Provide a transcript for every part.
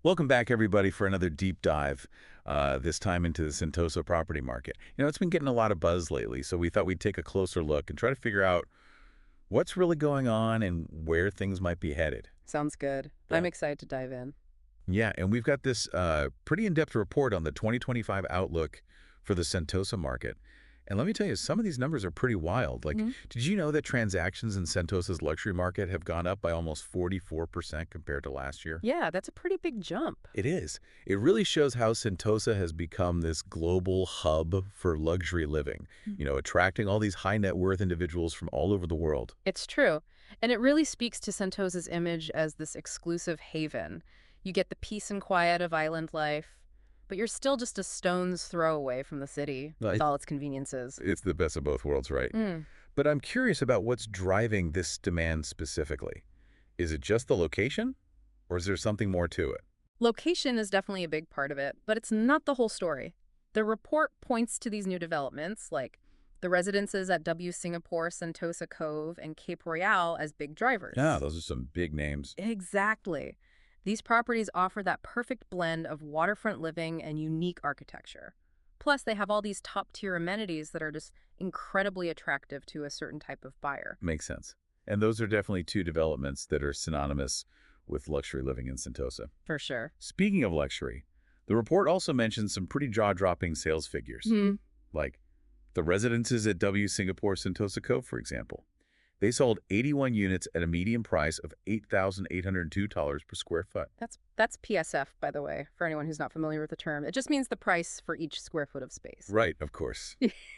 Welcome back, everybody, for another deep dive, this time into the Sentosa property market. It's been getting a lot of buzz lately, so we thought we'd take a closer look and try to figure out what's really going on and where things might be headed. Sounds good. Yeah. I'm excited to dive in. Yeah, and we've got this pretty in-depth report on the 2025 outlook for the Sentosa market. And let me tell you, some of these numbers are pretty wild. Like, hmm did you know that transactions in Sentosa's luxury market have gone up by almost 44% compared to last year? Yeah, that's a pretty big jump. It is. It really shows how Sentosa has become this global hub for luxury living, Mm. attracting all these high net worth individuals from all over the world. It's true. And it really speaks to Sentosa's image as this exclusive haven. You get the peace and quiet of island life, but you're still just a stone's throw away from the city with Right. all its conveniences. It's the best of both worlds, right? Mm. But I'm curious about what's driving this demand specifically. Is it just the location, or is there something more to it? Location is definitely a big part of it, but it's not the whole story. The report points to these new developments, like the residences at W Singapore, Sentosa Cove, and Cape Royale as big Yeah, drivers. those are some big names. Exactly. These properties offer that perfect blend of waterfront living and unique architecture. Plus, they have all these top-tier amenities that are just incredibly attractive to a certain type of buyer. Makes sense. And those are definitely two developments that are synonymous with luxury living in Sentosa. For sure. Speaking of luxury, the report also mentions some pretty jaw-dropping sales figures, Hmm. like the residences at W Singapore Sentosa Cove, for example. They sold 81 units at a median price of $8,802 per square foot. That's PSF, by the way, for anyone who's not familiar with the term. It just means the price for each square foot of space. Right, of course.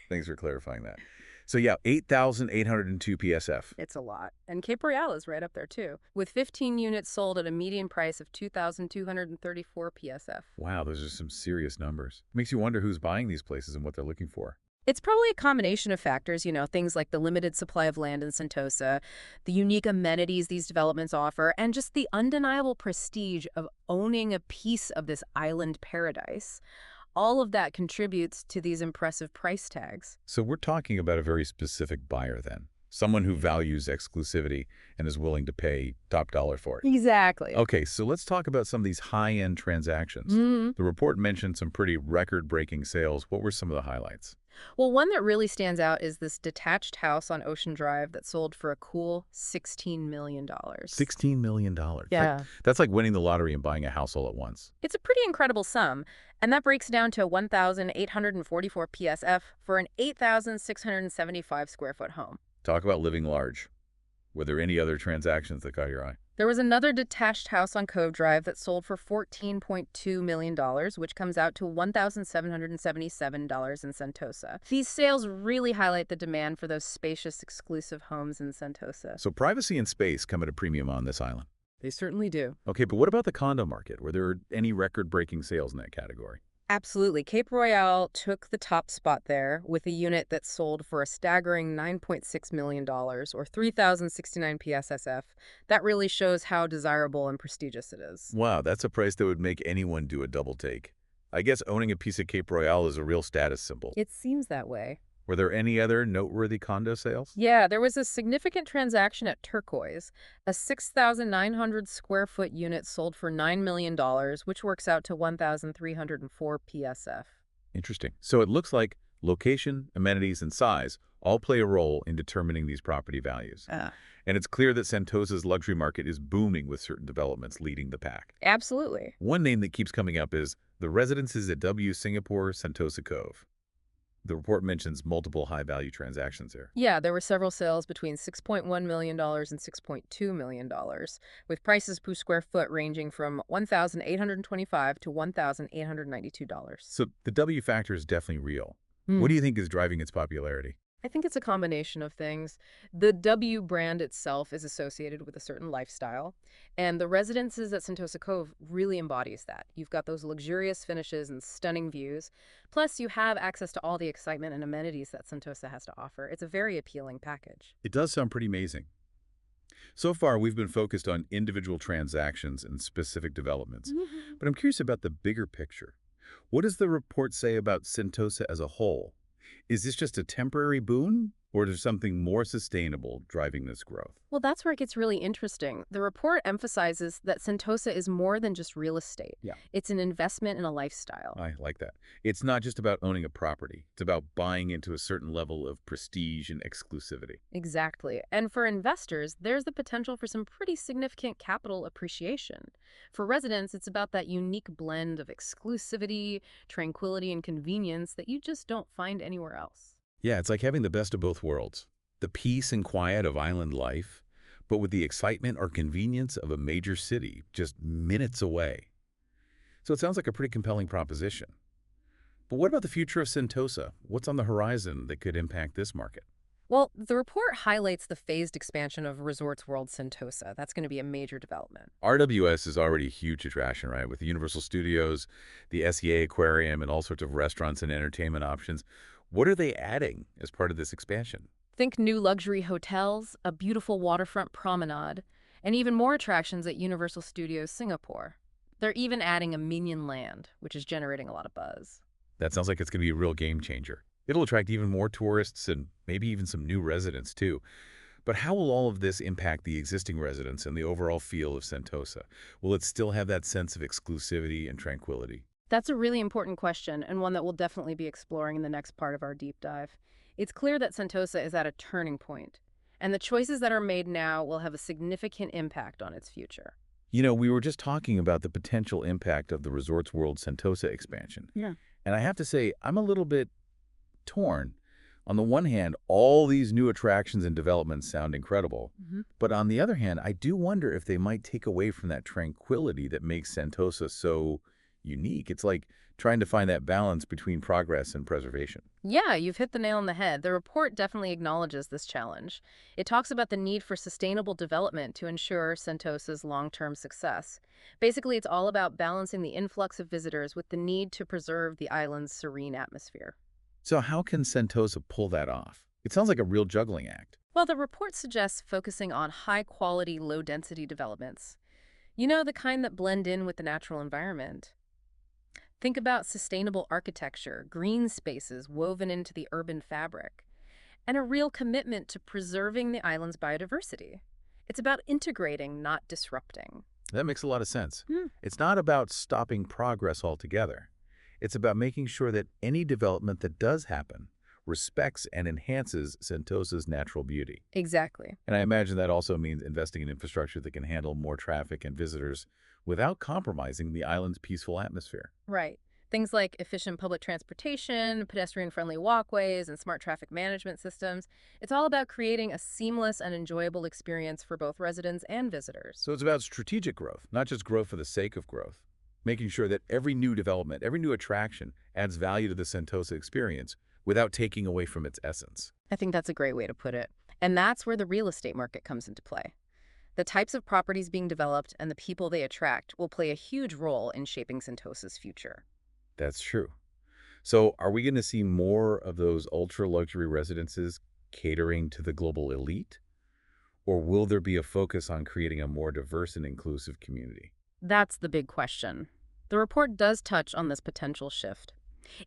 Thanks for clarifying that. So yeah, 8,802 PSF. It's a lot. And Cape Royale is right up there, too, with 15 units sold at a median price of 2,234 PSF. Wow, those are some serious numbers. Makes you wonder who's buying these places and what they're looking for. It's probably a combination of factors, things like the limited supply of land in Sentosa, the unique amenities these developments offer, and just the undeniable prestige of owning a piece of this island paradise. All of that contributes to these impressive price tags. So we're talking about a very specific buyer then. Someone who values exclusivity and is willing to pay top dollar for it. Exactly. Okay, so let's talk about some of these high-end transactions. Mhm. The report mentioned some pretty record-breaking sales. What were some of the highlights? Well, one that really stands out is this detached house on Ocean Drive that sold for a cool $16 million. $16 million. Yeah. That's like winning the lottery and buying a house all at once. It's a pretty incredible sum, and that breaks down to 1,844 PSF for an 8,675 square foot home. Talk about living large. Were there any other transactions that caught your eye? There was another detached house on Cove Drive that sold for $14.2 million, which comes out to $1,777 in Sentosa. These sales really highlight the demand for those spacious, exclusive homes in Sentosa. So privacy and space come at a premium on this island. They certainly do. Okay, but what about the condo market? Were there any record-breaking sales in that category? Absolutely. Cape Royale took the top spot there with a unit that sold for a staggering $9.6 million or 3,069 PSSF. That really shows how desirable and prestigious it is. Wow, that's a price that would make anyone do a double take. I guess owning a piece of Cape Royale is a real status symbol. It seems that way. Were there any other noteworthy condo sales? Yeah, there was a significant transaction at Turquoise. A 6,900 square foot unit sold for $9 million, which works out to 1,304 PSF. Interesting. So it looks like location, amenities, and size all play a role in determining these property values. And it's clear that Sentosa's luxury market is booming with certain developments leading the pack. Absolutely. One name that keeps coming up is the residences at W Singapore Sentosa Cove. The report mentions multiple high-value transactions there. Yeah, there were several sales between $6.1 million and $6.2 million, with prices per square foot ranging from $1,825 to $1,892. So the W factor is definitely real. Hmm. What do you think is driving its popularity? I think it's a combination of things. The W brand itself is associated with a certain lifestyle, and the residences at Sentosa Cove really embodies that. You've got those luxurious finishes and stunning views, plus you have access to all the excitement and amenities that Sentosa has to offer. It's a very appealing package. It does sound pretty amazing. So far, we've been focused on individual transactions and specific developments, but I'm curious about the bigger picture. What does the report say about Sentosa as a whole? Is this just a temporary boon, Or is there something more sustainable driving this growth? Well, that's where it gets really interesting. The report emphasizes that Sentosa is more than just real estate. Yeah. It's an investment in a lifestyle. I like that. It's not just about owning a property. It's about buying into a certain level of prestige and exclusivity. Exactly. And for investors, there's the potential for some pretty significant capital appreciation. For residents, it's about that unique blend of exclusivity, tranquility, and convenience that you just don't find anywhere else. Yeah, it's like having the best of both worlds. The peace and quiet of island life, but with the excitement or convenience of a major city just minutes away. So it sounds like a pretty compelling proposition. But what about the future of Sentosa? What's on the horizon that could impact this market? Well, the report highlights the phased expansion of Resorts World Sentosa. That's going to be a major development. RWS is already a huge attraction, right? With the Universal Studios, the SEA Aquarium, and all sorts of restaurants and entertainment options. What are they adding as part of this expansion? Think new luxury hotels, a beautiful waterfront promenade, and even more attractions at Universal Studios Singapore. They're even adding a Minion Land, which is generating a lot of buzz. That sounds like it's going to be a real game changer. It'll attract even more tourists and maybe even some new residents too. But how will all of this impact the existing residents and the overall feel of Sentosa? Will it still have that sense of exclusivity and tranquility? That's a really important question, and one that we'll definitely be exploring in the next part of our deep dive. It's clear that Sentosa is at a turning point, and the choices that are made now will have a significant impact on its future. We were just talking about the potential impact of the Resorts World Sentosa expansion. Yeah. And I have to say, I'm a little bit torn. On the one hand, all these new attractions and developments sound incredible. But on the other hand, I do wonder if they might take away from that tranquility that makes Sentosa so unique. It's like trying to find that balance between progress and preservation. Yeah, you've hit the nail on the head. The report definitely acknowledges this challenge. It talks about the need for sustainable development to ensure Sentosa's long-term success. Basically, it's all about balancing the influx of visitors with the need to preserve the island's serene atmosphere. So how can Sentosa pull that off? It sounds like a real juggling act. Well, the report suggests focusing on high-quality, low-density developments. You know, the kind that blend in with the natural environment. Think about sustainable architecture, green spaces woven into the urban fabric, and a real commitment to preserving the island's biodiversity. It's about integrating, not disrupting. That makes a lot of sense. Hmm. It's not about stopping progress altogether. It's about making sure that any development that does happen respects and enhances Sentosa's natural beauty. Exactly. And I imagine that also means investing in infrastructure that can handle more traffic and visitors without compromising the island's peaceful atmosphere. Right. Things like efficient public transportation, pedestrian-friendly walkways, and smart traffic management systems. It's all about creating a seamless and enjoyable experience for both residents and visitors. So it's about strategic growth, not just growth for the sake of growth. Making sure that every new development, every new attraction adds value to the Sentosa experience without taking away from its essence. I think that's a great way to put it. And that's where the real estate market comes into play. The types of properties being developed and the people they attract will play a huge role in shaping Sentosa's future. That's true. So are we going to see more of those ultra-luxury residences catering to the global elite? Or will there be a focus on creating a more diverse and inclusive community? That's the big question. The report does touch on this potential shift.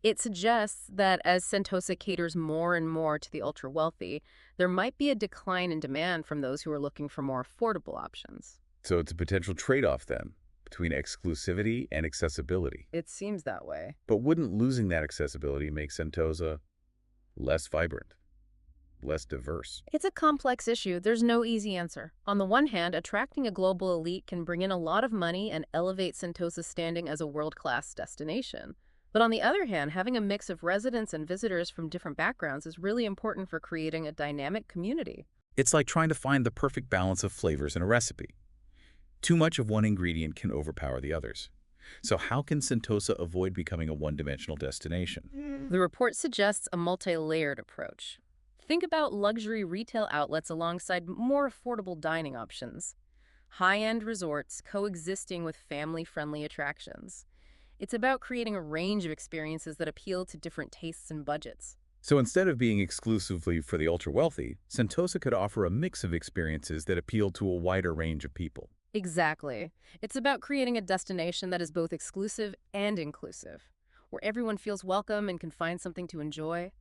It suggests that as Sentosa caters more and more to the ultra-wealthy, there might be a decline in demand from those who are looking for more affordable options. So it's a potential trade-off then between exclusivity and accessibility. It seems that way. But wouldn't losing that accessibility make Sentosa less vibrant, less diverse? It's a complex issue. There's no easy answer. On the one hand, attracting a global elite can bring in a lot of money and elevate Sentosa's standing as a world-class destination. But on the other hand, having a mix of residents and visitors from different backgrounds is really important for creating a dynamic community. It's like trying to find the perfect balance of flavors in a recipe. Too much of one ingredient can overpower the others. So how can Sentosa avoid becoming a one-dimensional destination? The report suggests a multi-layered approach. Think about luxury retail outlets alongside more affordable dining options. High-end resorts coexisting with family-friendly attractions. It's about creating a range of experiences that appeal to different tastes and budgets. So instead of being exclusively for the ultra-wealthy, Sentosa could offer a mix of experiences that appeal to a wider range of people. Exactly. It's about creating a destination that is both exclusive and inclusive, where everyone feels welcome and can find something to enjoy.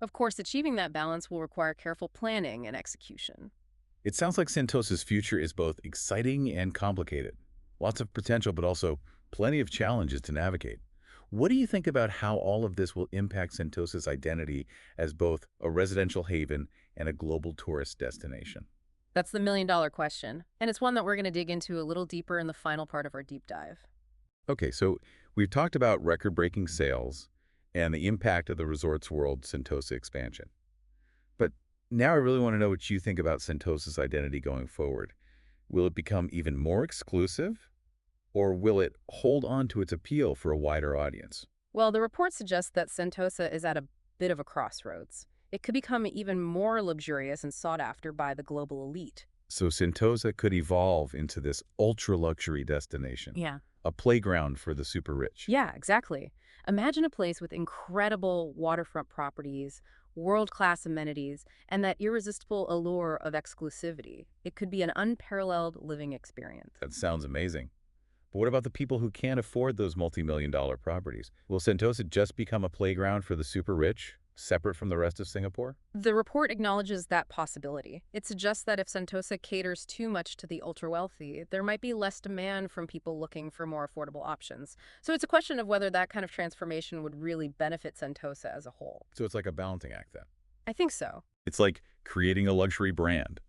Of course, achieving that balance will require careful planning and execution. It sounds like Sentosa's future is both exciting and complicated. Lots of potential, but also plenty of challenges to navigate. What do you think about how all of this will impact Sentosa's identity as both a residential haven and a global tourist destination? That's the million-dollar question, and it's one that we're going to dig into a little deeper in the final part of our deep dive. Okay, so we've talked about record-breaking sales and the impact of the Resorts World Sentosa expansion. But now I really want to know what you think about Sentosa's identity going forward. Will it become even more exclusive, or will it hold on to its appeal for a wider audience? Well, the report suggests that Sentosa is at a bit of a crossroads. It could become even more luxurious and sought after by the global elite. So Sentosa could evolve into this ultra-luxury destination, Yeah. a playground for the super rich. Yeah, exactly. Imagine a place with incredible waterfront properties, world-class amenities, and that irresistible allure of exclusivity. It could be an unparalleled living experience. That sounds amazing. But what about the people who can't afford those multi-million-dollar properties? Will Sentosa just become a playground for the super rich, separate from the rest of Singapore? The report acknowledges that possibility. It suggests that if Sentosa caters too much to the ultra-wealthy, there might be less demand from people looking for more affordable options. So it's a question of whether that kind of transformation would really benefit Sentosa as a whole. So it's like a balancing act then. I think so. It's like creating a luxury brand.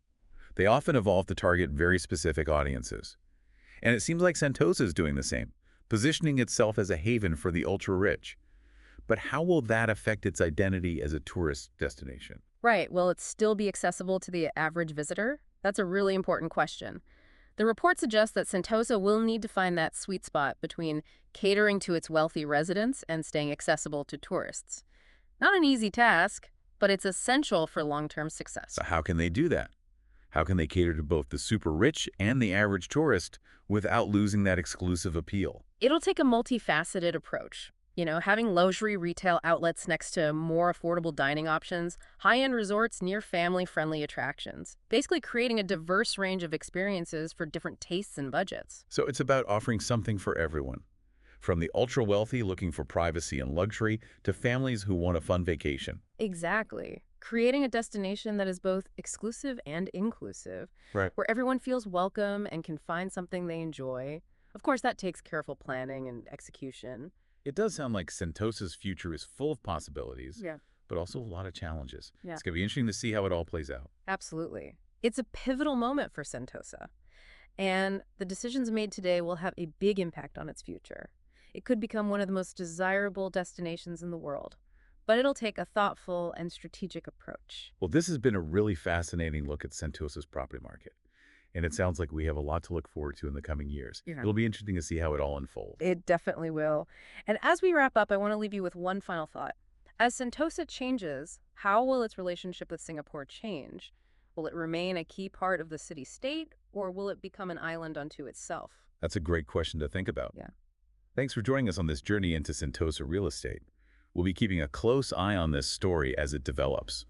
They often evolve to target very specific audiences. And it seems like Sentosa is doing the same, positioning itself as a haven for the ultra-rich. But how will that affect its identity as a tourist destination? Right. Will it still be accessible to the average visitor? That's a really important question. The report suggests that Sentosa will need to find that sweet spot between catering to its wealthy residents and staying accessible to tourists. Not an easy task, but it's essential for long-term success. So how can they do that? How can they cater to both the super rich and the average tourist without losing that exclusive appeal? It'll take a multifaceted approach. Having luxury retail outlets next to more affordable dining options, high-end resorts near family-friendly attractions, basically creating a diverse range of experiences for different tastes and budgets. So it's about offering something for everyone, from the ultra-wealthy looking for privacy and luxury to families who want a fun vacation. Exactly. Creating a destination that is both exclusive and inclusive, Right. where everyone feels welcome and can find something they enjoy. Of course, that takes careful planning and execution. It does sound like Sentosa's future is full of possibilities, Yeah. but also a lot of challenges. Yeah. It's going to be interesting to see how it all plays out. Absolutely. It's a pivotal moment for Sentosa, and the decisions made today will have a big impact on its future. It could become one of the most desirable destinations in the world, but it'll take a thoughtful and strategic approach. Well, this has been a really fascinating look at Sentosa's property market, and it sounds like we have a lot to look forward to in the coming years. Yeah. It'll be interesting to see how it all unfolds. It definitely will. And as we wrap up, I want to leave you with one final thought. As Sentosa changes, how will its relationship with Singapore change? Will it remain a key part of the city-state, or will it become an island unto itself? That's a great question to think about. Yeah. Thanks for joining us on this journey into Sentosa real estate. We'll be keeping a close eye on this story as it develops.